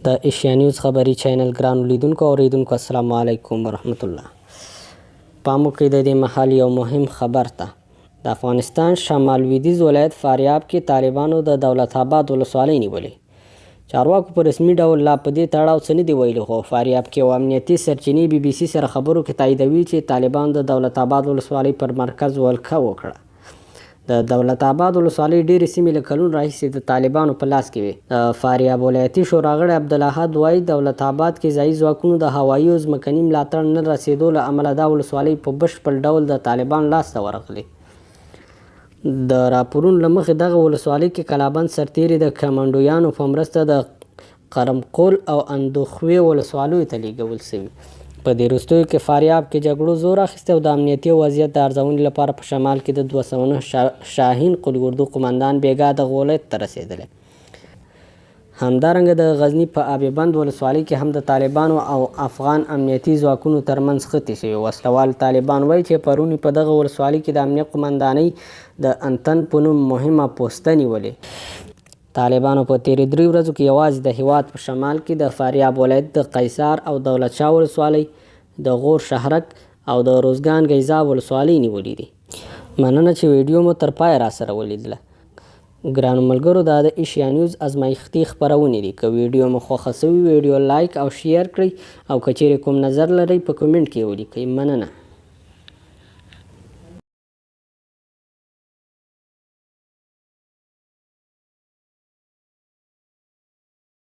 د ایشیا نیوز خبری چینل ګرانو لیدونکو او اوریدونکو السلام علیکم ورحمت الله. پام وکړئ د دې مهال یو مهم خبر ته. د افغانستان شمال لویدیځ ولایت فاریاب کې طالبانو د دولت آباد ولسوالۍ نیولې. چارواکو په رسمي ډول لا په دې تړاو څه نه دي ویلي، خو فاریاب کې یو امنیتي سرچینې BBC سره خبرو کې تاییدوي چې طالبانو د دولت آباد ولسوالۍ پر مرکز ولکه وکړه. د دولت آباد ولسوالۍ ډېرې سیمې له کلونو راهیسې د طالبانو په لاس کې وي. د فاریاب ولایتي شورا غړی عبدالاحد وایي دولت آباد کې ځایي ځواکونو د هوایي او ځمکني ملاتړ نه رسېدو له امله دا ولسوالۍ په بشپړ ډول د طالبانو لاس ته ورغلې. د راپورونو له مخې دغه ولسوالۍ کې کلابند سرتېري د کمانډویانو په مرسته د قرمقل او اندخوی ولسوالیو ته لیږل شوي. په دې وروستیو کې فاریاب کې جګړو زور اخیستی او د امنیتي وضعیت د ارزونې لپاره په شمال کې د 209 شاهین قلي اردو قماندان بیګا دغه ولایت ته رسېدلی. همدارنګه د غزني په آب بند ولسوالۍ کې هم د طالبانو او افغان امنیتي ځواکونو ترمنځ خښتې شوي. وسلوال طالبان وایي چې پرون په دغه ولسوالۍ کې د امنیت قماندانۍ د انتن په نوم مهمه پوسته نیولې. طالبانو په تیرې 3 ورځو کې یوازې د هیواد په شمال کې د فاریاب ولایت د قیصار او دولت شاه ولسوالۍ، د غور شهرک او د روزګان ګیزا ولسوالۍ نیولې دي. مننه چې ویډیو مو تر پای را سره ولیدله. ګرانو ملګرو، دا د ایشیا نیوز ازمایښتي خپرونې دي. که ویډیو مو خوښه سوي ویډیو لایک او شیر کړئ او که چیرې کوم نظر لرئ په کومنټ کې ولیکئ. مننه.